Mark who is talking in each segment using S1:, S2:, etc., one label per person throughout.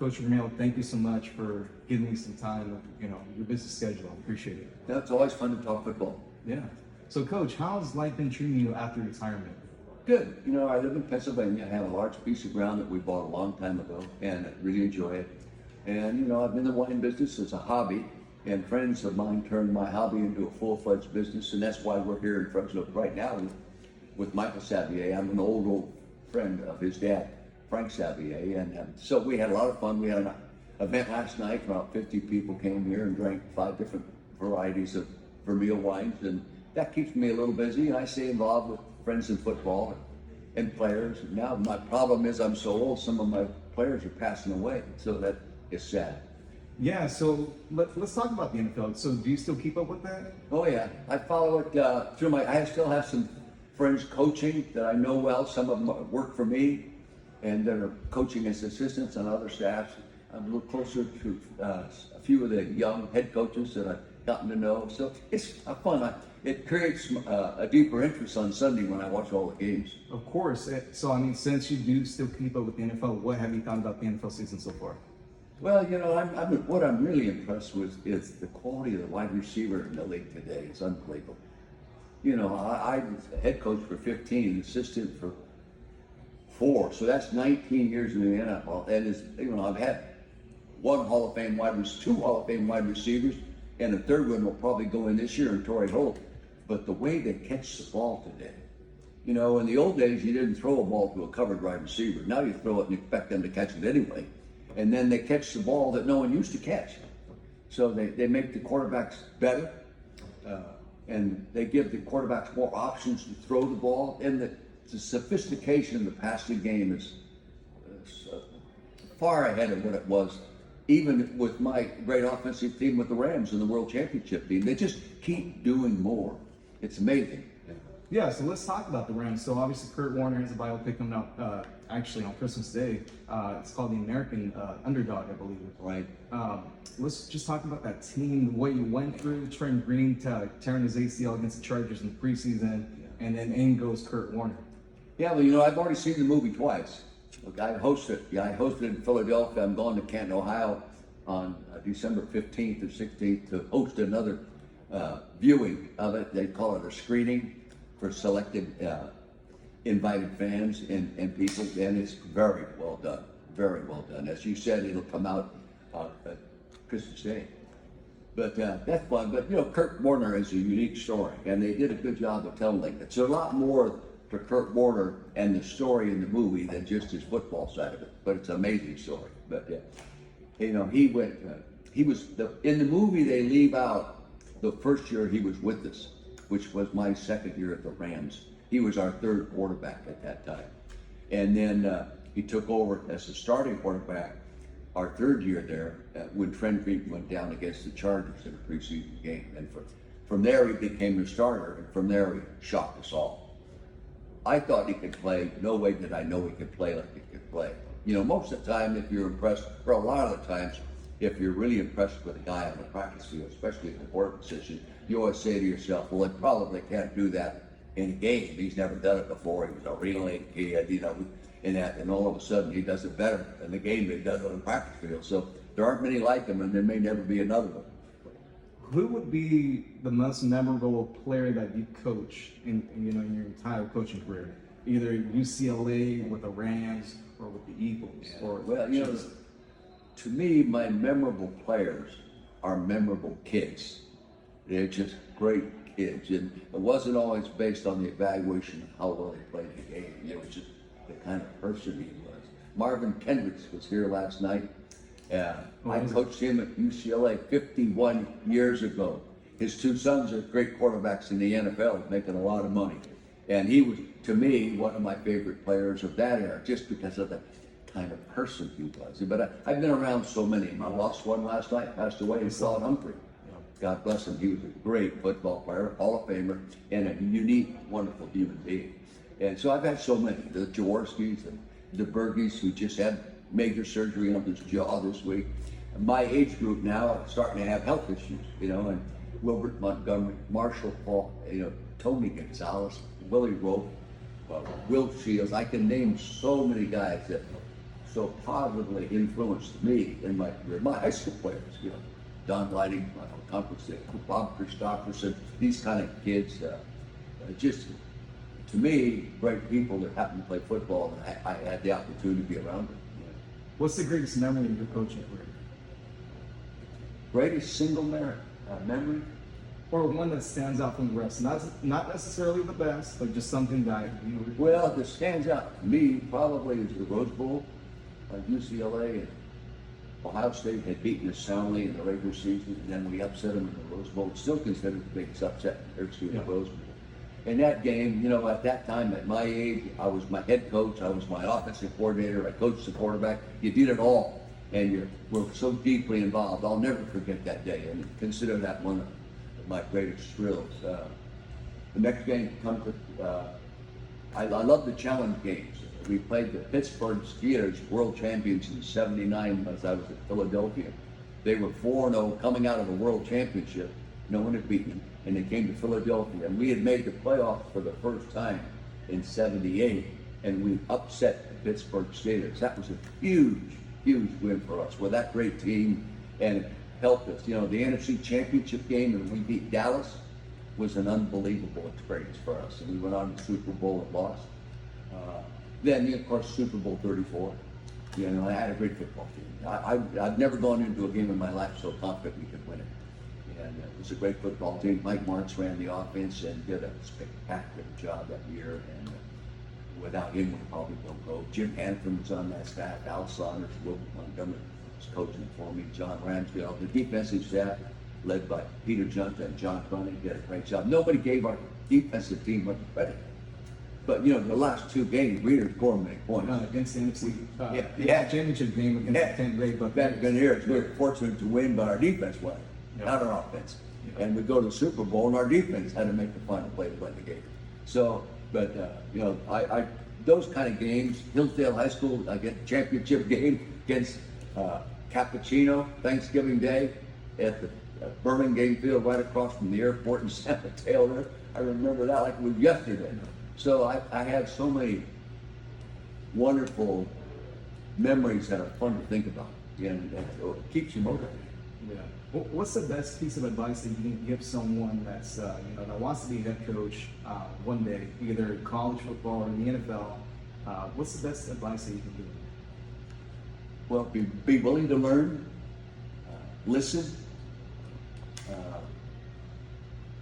S1: Coach Vermeil, thank you so much for giving me some time, your busy schedule. I appreciate it.
S2: Yeah, it's always fun to talk football.
S1: Yeah. So, Coach, how's life been treating you after retirement?
S2: Good. I live in Pennsylvania. I have a large piece of ground that we bought a long time ago, and I really enjoy it. And, I've been in the wine business as a hobby, and friends of mine turned my hobby into a full-fledged business, and that's why we're here in Fresno right now with Michael Savier. I'm an old friend of his dad, Frank Savier, and so we had a lot of fun. We had an event last night. About 50 people came here and drank 5 different varieties of Vermeil wines, and that keeps me a little busy, and I stay involved with friends in football and players. Now my problem is I'm so old, some of my players are passing away, so that is sad.
S1: Yeah, so let's talk about the NFL. So do you still keep up with that?
S2: Oh yeah, I follow it through I still have some friends coaching that I know well. Some of them work for me and that are coaching as assistants on other staffs. I'm a little closer to a few of the young head coaches that I've gotten to know. So it's fun. It creates a deeper interest on Sunday when I watch all the games.
S1: Of course. So, since you do still keep up with the NFL, what have you thought about the NFL season so far?
S2: Well, what I'm really impressed with is the quality of the wide receiver in the league today. It's unbelievable. I was a head coach for 15, assistant for 4, so that's 19 years in the NFL. And I've had 2 Hall of Fame wide receivers, and a third one will probably go in this year in Torrey Holt. But the way they catch the ball today, in the old days you didn't throw a ball to a covered wide receiver. Now you throw it and expect them to catch it anyway. And then they catch the ball that no one used to catch. So they make the quarterbacks better, and they give the quarterbacks more options to throw the ball. And the sophistication of the passing game is far ahead of what it was, even with my great offensive team with the Rams in the World Championship team. They just keep doing more. It's amazing.
S1: Yeah, so let's talk about the Rams. So obviously Kurt Warner has a biopic coming out actually on Christmas Day. It's called The American Underdog, I believe.
S2: Right.
S1: Let's just talk about that team, what you went through, Trent Green tearing his ACL against the Chargers in the preseason, and then in goes Kurt Warner.
S2: Yeah, well, I've already seen the movie twice. Look, I hosted in Philadelphia. I'm going to Canton, Ohio on December 15th or 16th to host another viewing of it. They call it a screening for selected invited fans and people, and it's very well done, very well done. As you said, it'll come out at Christmas Day. But that's fun. But Kurt Warner is a unique story, and they did a good job of telling it. It's a lot more to Kurt Warner and the story in the movie than just his football side of it. But it's an amazing story. But he went. In the movie they leave out the first year he was with us, which was my second year at the Rams. He was our 3rd quarterback at that time. And then he took over as the starting quarterback our 3rd year there when Trent Green went down against the Chargers in a preseason game. And from there he became the starter, and from there he shocked us all. I thought he could play. No way did I know he could play like he could play. Most of the time, if you're impressed, or a lot of the times, if you're really impressed with a guy on the practice field, especially in the quarterback position, you always say to yourself, well, he probably can't do that in a game. He's never done it before. He was a relay kid, and all of a sudden he does it better in the game than he does on the practice field. So there aren't many like him, and there may never be another one.
S1: Who would be the most memorable player that you coach in your entire coaching career? Either UCLA with the Rams or with the Eagles, or
S2: to me, my memorable players are memorable kids. They're just great kids, and it wasn't always based on the evaluation of how well they played the game. It was just the kind of person he was. Marvin Kendricks was here last night. I coached him at UCLA 51 years ago. His 2 sons are great quarterbacks in the NFL, making a lot of money. And he was, to me, one of my favorite players of that era, just because of the kind of person he was. But I've been around so many. I lost one last night, passed away, Claude Humphrey. God bless him. He was a great football player, Hall of Famer, and a unique, wonderful human being. And so I've had so many. The Jaworskis and the Bergies, who just had major surgery on his jaw this week. My age group now are starting to have health issues, and Wilbert Montgomery, Marshall Faulk, Tony Gonzalez, Willie Rope, Will Shields. I can name so many guys that so positively influenced me in my career. My high school players, you know, Don Lighting, conference, Bob Christopherson, these kind of kids, just to me, great people that happen to play football, and I had the opportunity to be around them. You know.
S1: What's the greatest memory of your coaching career?
S2: Greatest single memory?
S1: Or one that stands out from the rest? Not necessarily the best, but just something that you know.
S2: Well, that stands out to me probably is the Rose Bowl. UCLA and Ohio State had beaten us soundly in the regular season, and then we upset them in the Rose Bowl. It's still considered the biggest upset in history of the Rose Bowl. In that game, you know, at that time, at my age, I was my head coach, I was my offensive coordinator, I coached the quarterback. You did it all, and you were so deeply involved. I'll never forget that day, and consider that one of my greatest thrills. The next game comes to, I love the challenge games. We played the Pittsburgh Steelers, world champions in '79 as I was at Philadelphia. They were 4-0 coming out of a world championship. No one had beaten them, and they came to Philadelphia. And we had made the playoffs for the first time in '78, and we upset the Pittsburgh Steelers. That was a huge, huge win for us with that great team, and it helped us. You know, the NFC Championship game, and we beat Dallas, was an unbelievable experience for us. And we went on to the Super Bowl and lost. Then, of course, Super Bowl 34. You know, I had a great football team. I've never gone into a game in my life so confident we could win it. And it was a great football team. Mike Martz ran the offense and did a spectacular job that year. And without him, we probably don't go. Jim Hanford was on that staff. Al Saunders, Will Montgomery was coaching for me. John Ramsdale. The defensive staff, led by Peter Junta and John Cronin, did a great job. Nobody gave our defensive team much credit. But, you know, the last two games, we didn't score many points.
S1: Against the NFC
S2: Yeah.
S1: championship game against the 10 great Buccaneers.
S2: Back then here, we were fortunate to win, but our defense won, not our offense. And we go to the Super Bowl, and our defense had to make the final play to win the game. So, but, you know, I those kind of games, Hillsdale High School, I get the championship game against Cappuccino, Thanksgiving Day, at the Burlingame Field right across from the airport in San Mateo there. I remember that like it was yesterday. So I have so many wonderful memories that are fun to think about, and it keeps you motivated.
S1: Yeah. What's the best piece of advice that you can give someone that's you know, that wants to be a head coach one day, either in college football or in the NFL? What's the best advice that you can give them?
S2: Well, be willing to learn, listen,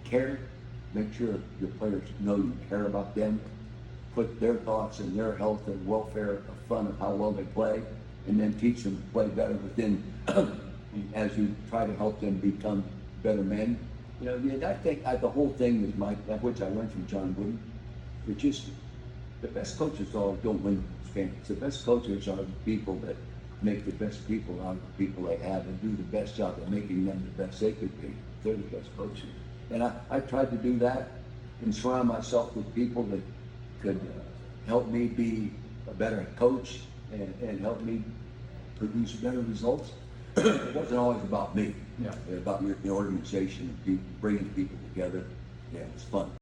S2: care. Make sure your players know you care about them. Put their thoughts and their health and welfare in front of how well they play, and then teach them to play better within as you try to help them become better men. You know, I think the whole thing is which I learned from John Wooden, which is the best coaches don't win games. The best coaches are the people that make the best people out of the people they have and do the best job of making them the best they could be. They're the best coaches. And I tried to do that and surround myself with people that could help me be a better coach and help me produce better results. It wasn't always about me.
S1: Yeah.
S2: It was about the organization and bringing people together. Yeah, it was fun.